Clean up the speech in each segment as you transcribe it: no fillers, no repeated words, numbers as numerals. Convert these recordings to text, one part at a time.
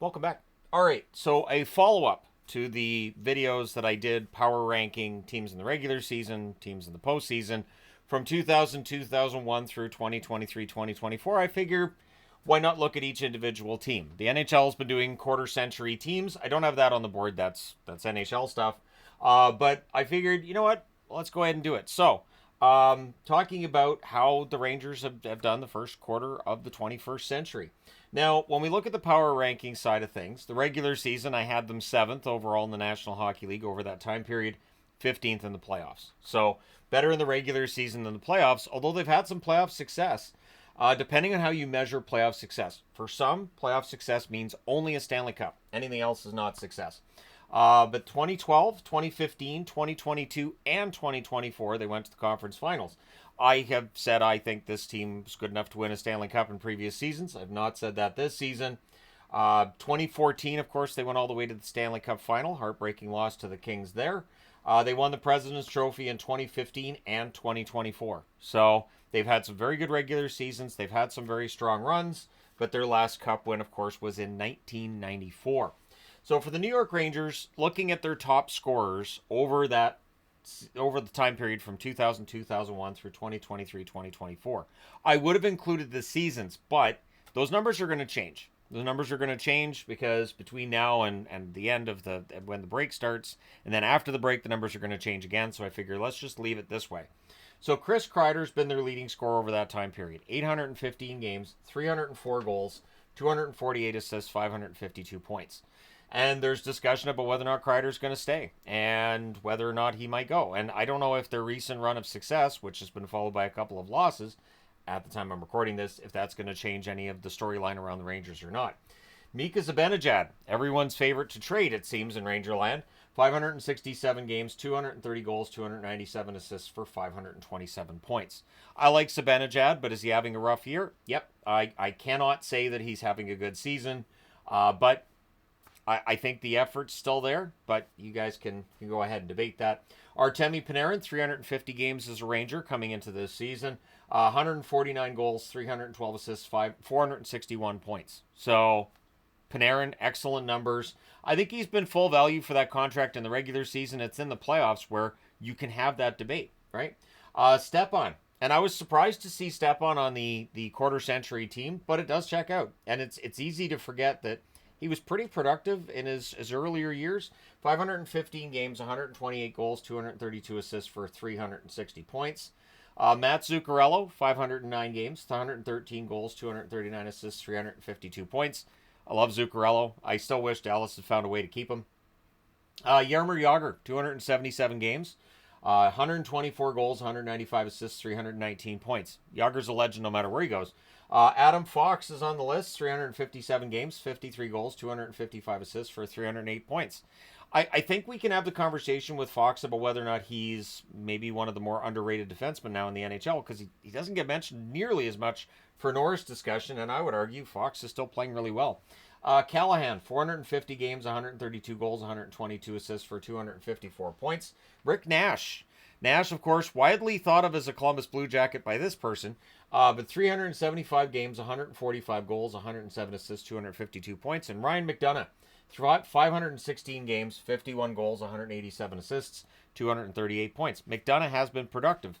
Welcome back. All right, so a follow-up to the videos that I did power ranking teams in the regular season, teams in the postseason from 2001 through 2023, 2024. I figure why not look at each individual team? The NHL has been doing quarter century teams. I don't have that on the board. That's NHL stuff. But I figured, you know what? Let's go ahead and do it. So, talking about how the Rangers have done the first quarter of the 21st century. Now, when we look at the power ranking side of things, the regular season, I had them 7th overall in the National Hockey League over that time period, 15th in the playoffs. So, better in the regular season than the playoffs, although they've had some playoff success, depending on how you measure playoff success. For some, playoff success means only a Stanley Cup. Anything else is not success. But 2012, 2015, 2022, and 2024, they went to the conference finals. I have said I think this team is good enough to win a Stanley Cup in previous seasons. I've not said that this season. 2014, of course, they went all the way to the Stanley Cup final. Heartbreaking loss to the Kings there. They won the President's Trophy in 2015 and 2024. So they've had some very good regular seasons. They've had some very strong runs. But their last Cup win, of course, was in 1994. So for the New York Rangers, looking at their top scorers over the time period from 2000 2001 through 2023 2024, I would have included the seasons, but those numbers are going to change. The numbers are going to change because between now and the end of when the break starts, and then after the break, the numbers are going to change again. So I figure let's just leave it this way. So Chris Kreider's been their leading scorer over that time period. 815 games, 304 goals, 248 assists, 552 points. And there's discussion about whether or not Kreider's going to stay and whether or not he might go. And I don't know if their recent run of success, which has been followed by a couple of losses at the time I'm recording this, if that's going to change any of the storyline around the Rangers or not. Mika Zibanejad, everyone's favorite to trade, it seems, in Rangerland. 567 games, 230 goals, 297 assists for 527 points. I like Zibanejad, but is he having a rough year? Yep. I cannot say that he's having a good season, but I think the effort's still there, but you guys can go ahead and debate that. Artemi Panarin, 350 games as a Ranger coming into this season. 149 goals, 312 assists, 461 points. So Panarin, excellent numbers. I think he's been full value for that contract in the regular season. It's in the playoffs where you can have that debate, right? Stepan. And I was surprised to see Stepan on the quarter century team, but it does check out. And it's easy to forget that he was pretty productive in his earlier years. 515 games, 128 goals, 232 assists for 360 points. Matt Zuccarello, 509 games, 113 goals, 239 assists, 352 points. I love Zuccarello. I still wish Dallas had found a way to keep him. Jaromir Jagr, 277 games, 124 goals, 195 assists, 319 points. Jagr's a legend no matter where he goes. Adam Fox is on the list, 357 games, 53 goals, 255 assists for 308 points. I think we can have the conversation with Fox about whether or not he's maybe one of the more underrated defensemen now in the NHL, because he doesn't get mentioned nearly as much for Norris discussion, and I would argue Fox is still playing really well. Callahan, 450 games, 132 goals, 122 assists for 254 points. Rick Nash. Nash, of course, widely thought of as a Columbus Blue Jacket by this person, but 375 games, 145 goals, 107 assists, 252 points. And Ryan McDonagh, throughout 516 games, 51 goals, 187 assists, 238 points. McDonagh has been productive.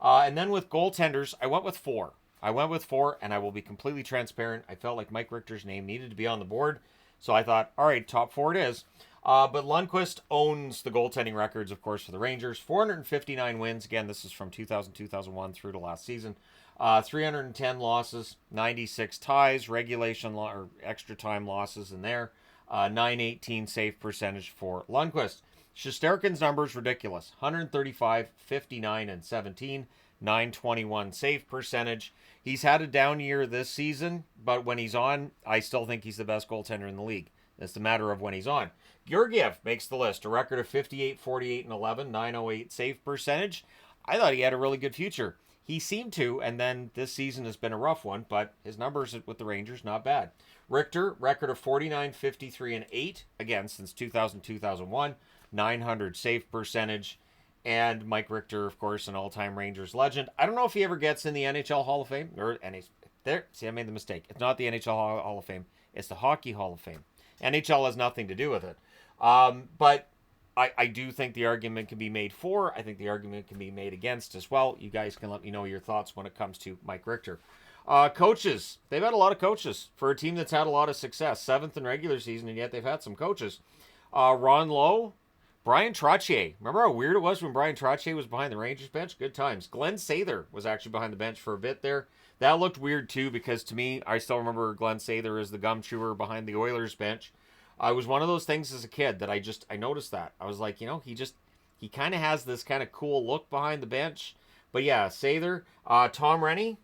And then with goaltenders, I went with four. And I will be completely transparent. I felt like Mike Richter's name needed to be on the board, so I thought, all right, top four it is. But Lundqvist owns the goaltending records, of course, for the Rangers. 459 wins. Again, this is from 2000, 2001 through to last season. 310 losses, 96 ties, regulation or extra time losses in there. 918 save percentage for Lundqvist. Shesterkin's numbers ridiculous. 135, 59, and 17. 921 save percentage. He's had a down year this season, but when he's on, I still think he's the best goaltender in the league. It's a matter of when he's on. Georgiev makes the list. A record of 58, 48, and 11. 908 save percentage. I thought he had a really good future. He seemed to, and then this season has been a rough one, but his numbers with the Rangers, not bad. Richter, record of 49, 53, and 8. Again, since 2000, 2001. 900 save percentage. And Mike Richter, of course, an all-time Rangers legend. I don't know if he ever gets in the NHL Hall of Fame. I made the mistake. It's not the NHL Hall of Fame. It's the Hockey Hall of Fame. NHL has nothing to do with it. But I do think the argument can be made for. I think the argument can be made against as well. You guys can let me know your thoughts when it comes to Mike Richter. Coaches. They've had a lot of coaches for a team that's had a lot of success. 7th in regular season, and yet they've had some coaches. Ron Lowe, Brian Trottier. Remember how weird it was when Brian Trottier was behind the Rangers bench? Good times. Glenn Sather was actually behind the bench for a bit there. That looked weird too, because to me, I still remember Glenn Sather as the gum chewer behind the Oilers bench. It was one of those things as a kid that I noticed that. I was like, he kind of has this kind of cool look behind the bench. But yeah, Sather, Tom Rennie,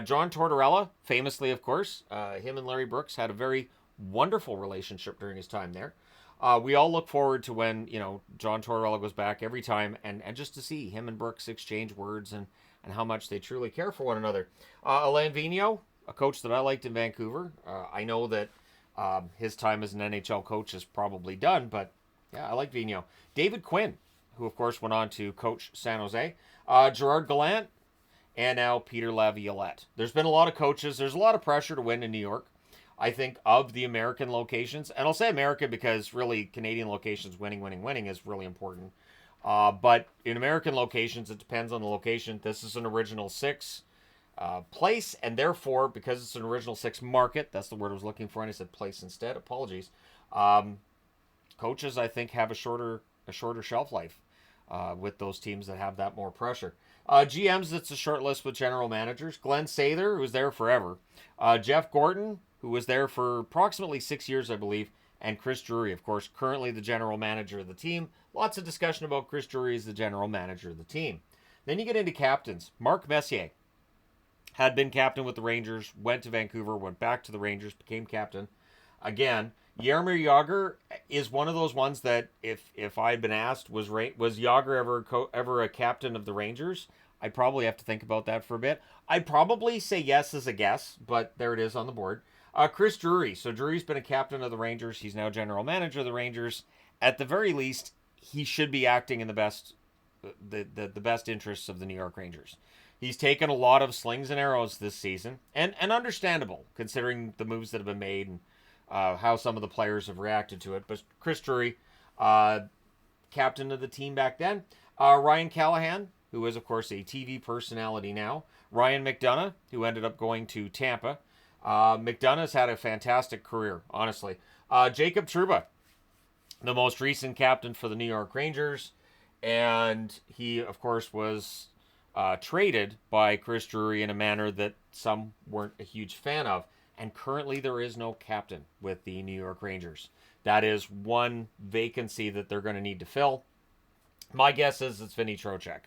John Tortorella, famously, of course. Him and Larry Brooks had a very wonderful relationship during his time there. We all look forward to when, John Tortorella goes back every time, and just to see him and Brooks exchange words and how much they truly care for one another. Alain Vigneault, a coach that I liked in Vancouver. I know that his time as an NHL coach is probably done, but yeah, I like Vigneault. David Quinn, who of course went on to coach San Jose. Gerard Gallant, and now Peter Laviolette. There's been a lot of coaches. There's a lot of pressure to win in New York. I think of the American locations, and I'll say America because really Canadian locations winning is really important. But in American locations, it depends on the location. This is an original 6 place, and therefore, because it's an original 6 market, that's the word I was looking for, and I said place instead. Apologies. Coaches, I think, have a shorter shelf life with those teams that have that more pressure. GMs, it's a short list with general managers. Glenn Sather, who was there forever. Jeff Gorton, who was there for approximately 6 years, I believe. And Chris Drury, of course, currently the general manager of the team. Lots of discussion about Chris Drury as the general manager of the team. Then you get into captains. Mark Messier had been captain with the Rangers, went to Vancouver, went back to the Rangers, became captain. Again, Jaromir Jagr is one of those ones that if I had been asked, was Jagr ever a captain of the Rangers? I'd probably have to think about that for a bit. I'd probably say yes as a guess, but there it is on the board. Chris Drury. So Drury's been a captain of the Rangers. He's now general manager of the Rangers. At the very least, he should be acting in the best interests of the New York Rangers. He's taken a lot of slings and arrows this season, and understandable considering the moves that have been made and how some of the players have reacted to it. But Chris Drury, captain of the team back then. Ryan Callahan, who is, of course, a TV personality now. Ryan McDonough, who ended up going to Tampa. McDonough's had a fantastic career, honestly. Jacob Trouba, the most recent captain for the New York Rangers. And he, of course, was traded by Chris Drury in a manner that some weren't a huge fan of. And currently there is no captain with the New York Rangers. That is one vacancy that they're going to need to fill. My guess is it's Vinny Trocheck.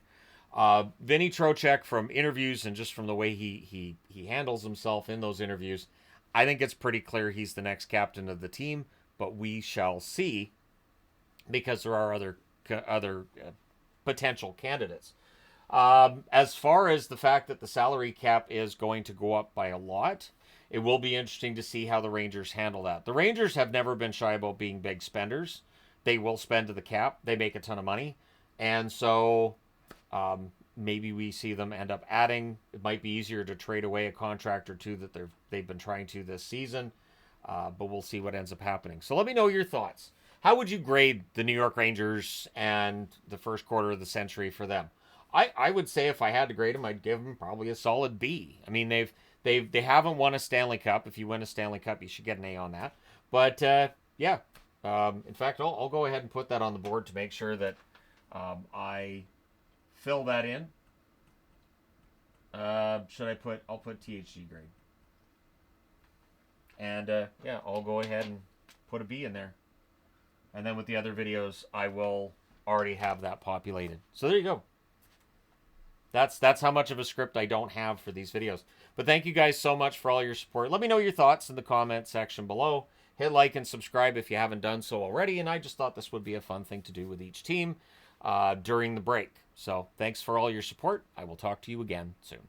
Vinny Trocheck, from interviews and just from the way he handles himself in those interviews, I think it's pretty clear he's the next captain of the team, but we shall see, because there are other potential candidates. As far as the fact that the salary cap is going to go up by a lot, it will be interesting to see how the Rangers handle that. The Rangers have never been shy about being big spenders. They will spend to the cap. They make a ton of money. And so maybe we see them end up adding. It might be easier to trade away a contract or two that they've been trying to this season. But we'll see what ends up happening. So let me know your thoughts. How would you grade the New York Rangers and the first quarter of the century for them? I would say if I had to grade them, I'd give them probably a solid B. I mean, they haven't won a Stanley Cup. If you win a Stanley Cup, you should get an A on that. But yeah, in fact, I'll go ahead and put that on the board to make sure that I fill that in. I'll put THG grade. And yeah, I'll go ahead and put a B in there. And then with the other videos, I will already have that populated. So there you go. That's how much of a script I don't have for these videos. But thank you guys so much for all your support. Let me know your thoughts in the comment section below. Hit like and subscribe if you haven't done so already. And I just thought this would be a fun thing to do with each team during the break. So thanks for all your support. I will talk to you again soon.